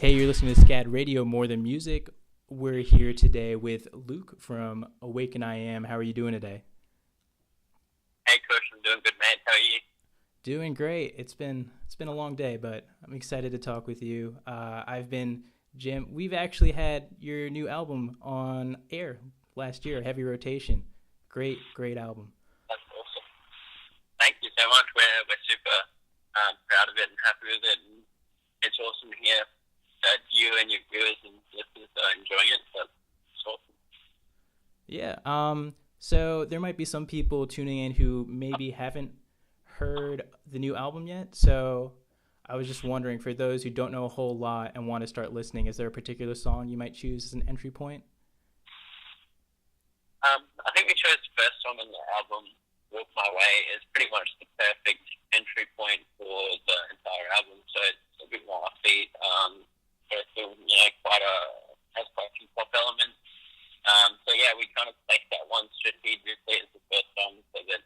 Hey, you're listening to SCAD Radio, More Than Music. We're here today with Luke from Awaken I Am. How are you doing today? Hey, Kush, I'm doing good, mate. How are you? Doing great. It's been a long day, but I'm excited to talk with you. Jim. We've actually had your new album on air last year, Heavy Rotation. Great album. That's awesome. Thank you so much. We're super proud of it and happy with it. And it's awesome to hear that you and your viewers and listeners are enjoying it. So it's awesome. Yeah. So there might be some people tuning in who maybe haven't heard the new album yet. So I was just wondering, for those who don't know a whole lot and want to start listening, is there a particular song you might choose as an entry point? I think we chose the first song on the album, Walk My Way, is pretty much the perfect entry point for the entire album. So it's a bit more upbeat. But it's still, has quite a few pop elements. So yeah, we kind of placed that one strategically as the first song so that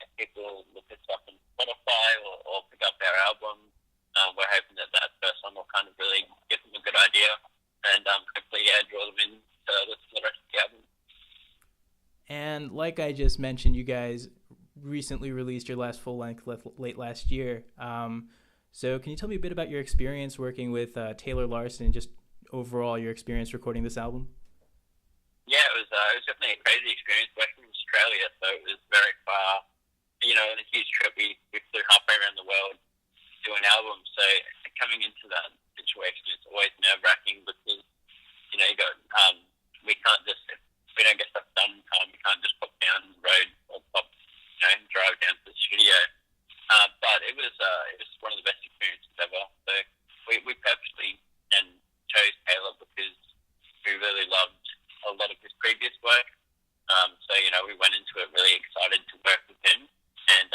if people look us up on Spotify or pick up our album, we're hoping that first song will kind of really give them a good idea and hopefully draw them in to listen to the rest of the album. And like I just mentioned, you guys recently released your last full length late last year. So can you tell me a bit about your experience working with Taylor Larson and just overall your experience recording this album? Yeah, it was definitely a crazy experience working in Australia, so it was very far. On a huge trip, we flew halfway around the world to do an album. So coming into that situation, it's always nerve-wracking because, you got, we can't just, if we don't get stuff done in time, we can't just pop down the road or drive down to the studio. But it was one of the best experiences ever. So we purposely chose Taylor because we really loved a lot of his previous work. So we went into it really excited to work with him. And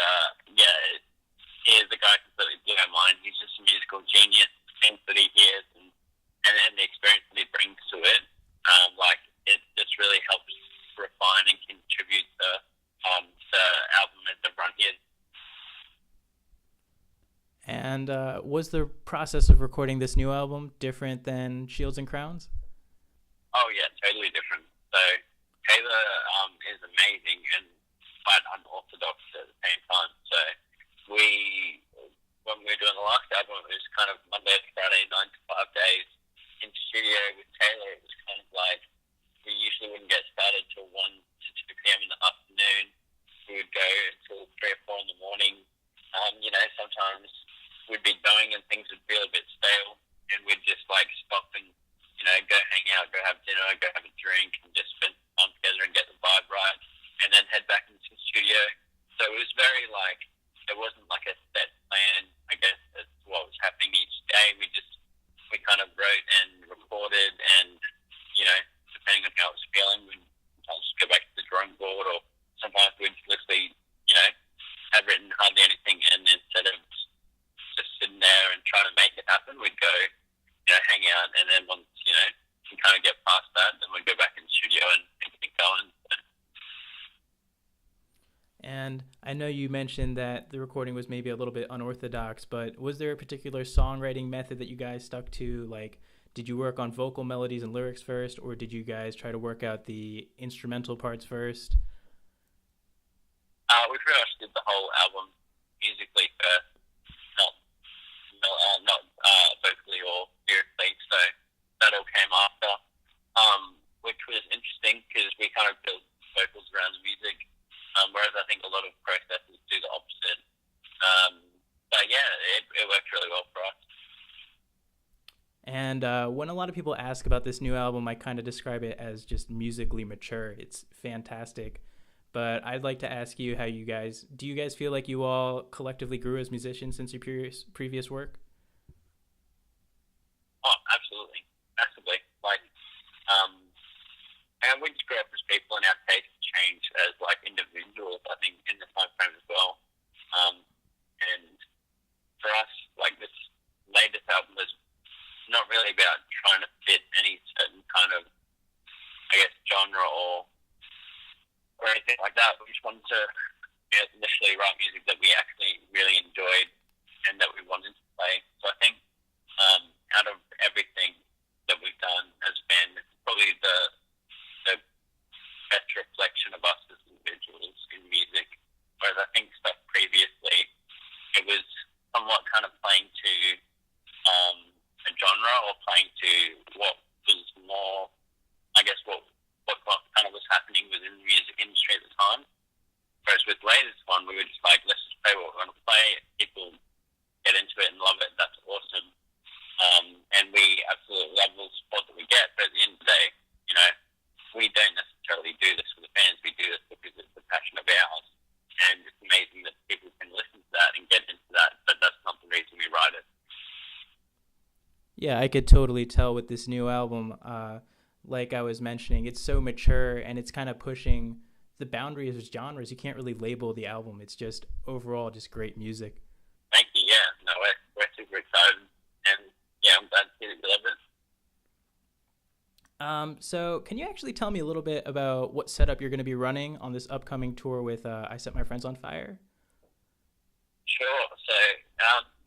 he's the guy who completely blew our mind. He's just a musical genius. The things that he hears and the experience that he brings to it, it just really helps refine and contribute to the album as everyone hears. And was the process of recording this new album different than Shields and Crowns? Oh yeah, totally different. So Taylor is amazing and quite unorthodox at the same time. So when we were doing the last album, it was kind of Monday to Friday, 9 to 5 days in studio with Taylor. It was kind of like we usually wouldn't get started till 1 to 2 p.m. in the afternoon. We would go until 3 or 4 in the morning. Sometimes we'd be going and things would feel a bit stale, and we'd just stop and go hang out, go have dinner, go have a drink, and just spend time together and get the vibe right, and then head back into the studio. So it was very there wasn't a set plan, I guess, as to what was happening each day. We kind of wrote and recorded, and depending on how it was feeling, we'd just go back to the drawing board, or sometimes we'd literally had written hardly anything, and instead of just sitting there and trying to make it happen, we'd go hang out, and then once we kind of get past that, then we'd go back in the studio and get going. And I know you mentioned that the recording was maybe a little bit unorthodox, but was there a particular songwriting method that you guys stuck to? Did you work on vocal melodies and lyrics first, or did you guys try to work out the instrumental parts first? We pretty much did the whole album musically first, not vocally or lyrically, so that all came after, which was interesting because we kind of built vocals around the music, whereas I think a lot of processes do the opposite. But yeah, it worked really well for us. And when a lot of people ask about this new album, I kind of describe it as just musically mature. It's fantastic. But I'd like to ask you do you guys feel like you all collectively grew as musicians since your previous work? Oh, absolutely. Massively. And we just grew up as people, and our tastes changed as individuals, I think, in the time frame as well. And for us, this latest album was not really about trying to fit any certain kind of, I guess, genre or anything like that. We just wanted to initially write music that we actually really enjoyed and that we wanted to play. So I think out of everything, want to play it, people get into it and love it, that's awesome. And we absolutely love all the support that we get, but at the end of the day, you know, we don't necessarily do this for the fans. We do this because it's a passion of ours, and it's amazing that people can listen to that and get into that, but that's not the reason we write it. Yeah, I could totally tell with this new album, like I was mentioning, it's so mature and it's kind of pushing the boundaries of genres. You can't really label the album. It's just overall just great music. Thank you. Yeah, no, we're super excited, and yeah, I'm glad to see that you love it. So can you actually tell me a little bit about what setup you're going to be running on this upcoming tour with I Set My Friends on Fire? Sure. So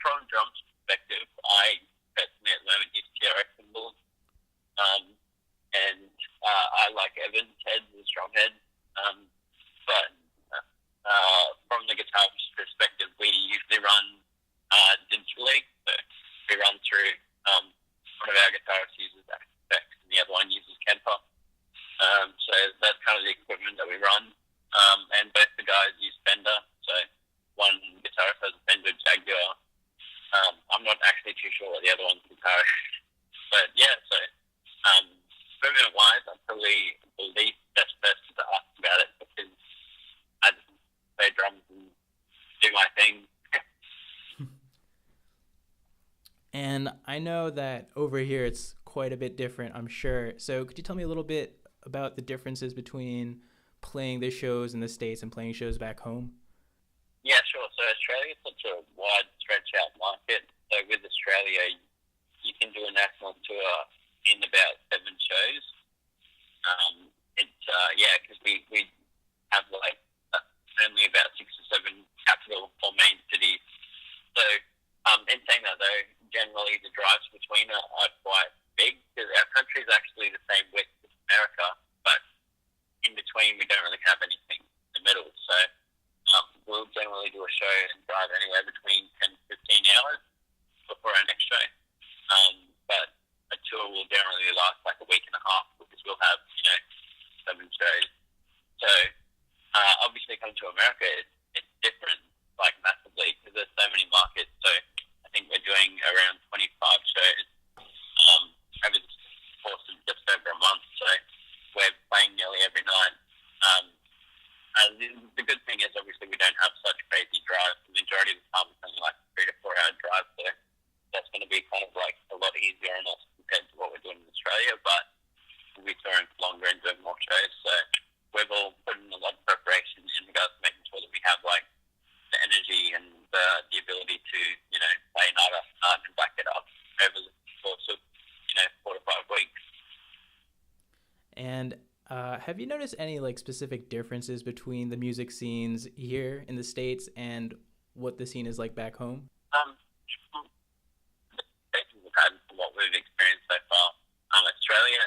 from a drums perspective, I personally at the moment use TRX cymbals, and I like Evan's head, the strong head. But from the guitar perspective, we usually run digitally. So we run through one of our guitarists uses Effects and the other one uses Kemper. So that's kind of the equipment that we run. And both the guys use Fender. So one guitarist has a Fender Jaguar. I'm not actually too sure what the other one's guitar is. But yeah, so equipment-wise, I'm probably the least best person to ask about it because I just play drums and do my thing. And I know that over here it's quite a bit different, I'm sure. So could you tell me a little bit about the differences between playing the shows in the States and playing shows back home? Yeah, sure. So Australia is such a wide stretch out market. So with Australia, you can do a national tour in about 7 shows. Because we have like only about 6 or 7 capital or main cities. So in saying that though, generally the drives between are quite big because our country is actually the same width as America, but in between we don't really have anything in the middle. So we'll generally do a show and drive anywhere between 10 to 15 hours before our next show. But a tour will generally last like a week and a half because we'll have, 7 shows. So obviously coming to America, it's different, like massively, because there's so many markets. So I think we're doing around 25 shows over the course of just over a month. So we're playing nearly every night. And the good thing is obviously we don't have such crazy drives. The majority of the time it's only like 3 to 4 hour drive. So that's going to be kind of like a lot easier on us compared to what we're doing in Australia. But we'll be touring longer and doing more shows. So we've all put in a lot of preparation in regards to making sure that we have like the energy and the ability to, play night after night and back it up over the course of, 4 to 5 weeks. And have you noticed any like specific differences between the music scenes here in the States and what the scene is like back home? We've had from what we've experienced so far, Australia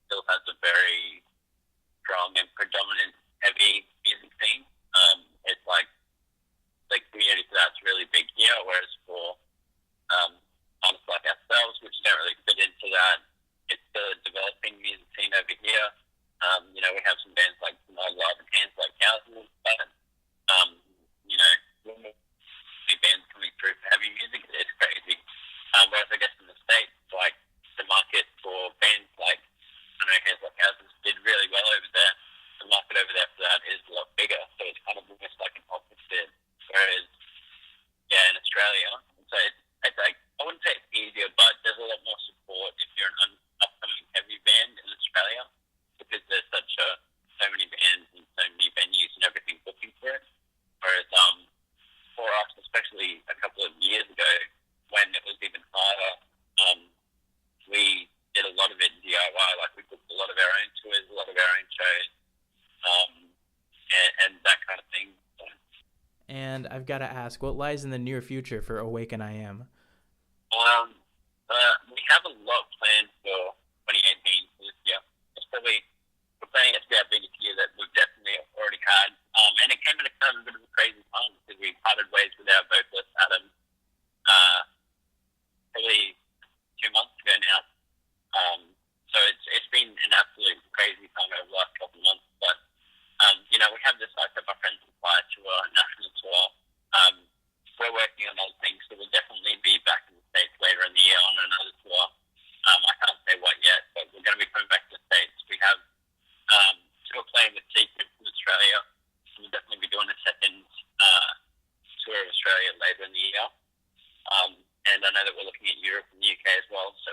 still has a very strong and predominant heavy music scene. It's like the community for that's really big here, whereas for artists like ourselves, which don't really fit into that, it's the developing music scene over here. We have some bands like Live and Hands like Houses, but bands coming through for heavy music, it's crazy. Whereas I guess in the States, like the market for bands like Hands Like Houses did really well over there. The market over there for that is a lot bigger, so it's kind of almost like an opposite. Whereas, in Australia, so it's like, I wouldn't say it's easier, but there's a lot more support if you're an upcoming heavy band in Australia because there's so many bands and so many venues and everything booking for it. Whereas for us, especially a couple of years ago, when it was even harder, we did a lot of it in DIY. Like we booked a lot of our own tours, a lot of our own shows, and that kind of thing. So. And I've got to ask, what lies in the near future for Awaken I Am? We have a lot planned for 2018 this year. We're planning it to be our biggest year that we've definitely already had. And it came at a kind of a bit of a crazy time because we parted ways with our vocalist, Adam, probably 2 months ago now. So it's been an absolute crazy time over the last couple of months. But, we have this I Set My Friends on Fire tour, national tour. Australia later in the year. And I know that we're looking at Europe and the UK as well. So,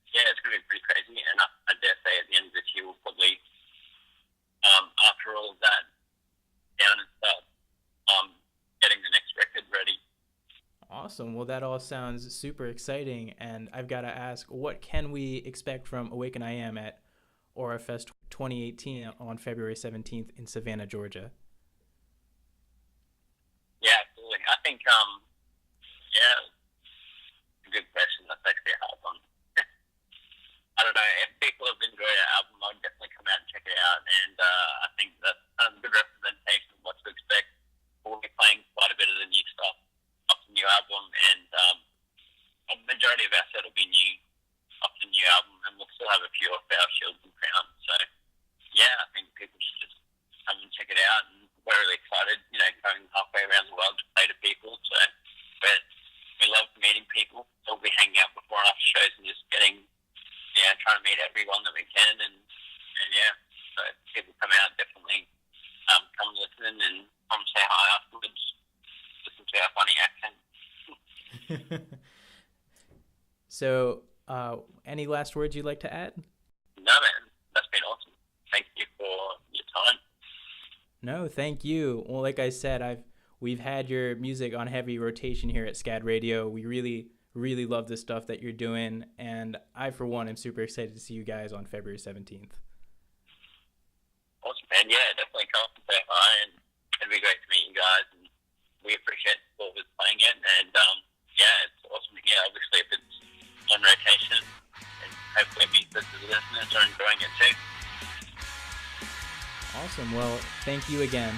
it's going to be pretty crazy. And I dare say at the end of this year, we'll probably, after all of that, down and start getting the next record ready. Awesome. Well, that all sounds super exciting. And I've got to ask, what can we expect from Awaken I Am at Aura Fest 2018 on February 17th in Savannah, Georgia? Yeah, absolutely. I think, good question. That's actually a hard one. I don't know. If people have enjoyed our album, I'd definitely come out and check it out. And I think that's a good representation of what to expect. We'll be playing quite a bit of the new stuff off the new album, and a majority of our set will be new off the new album, and we'll still have a few of our Shields and Crowns. So, I think people should just come and check it out. And we're really excited, going halfway around the world to play to people. So, but we love meeting people. So we'll be hanging out before and after shows and just getting, trying to meet everyone that we can. And so people come out, definitely come listen and come say hi afterwards. Listen to our funny accent. So, any last words you'd like to add? No, man. That's been awesome. Thank you for your time. No, thank you. Well, like I said, we've had your music on heavy rotation here at SCAD Radio. We really, really love the stuff that you're doing, and I, for one, am super excited to see you guys on February 17th. Awesome, man. Yeah, definitely come and say hi, and it'd be great to meet you guys, and we appreciate the support with playing it, and it's awesome to hear, obviously, if it's on rotation, and hopefully it means that the listeners are enjoying it too. Awesome. Well, thank you again.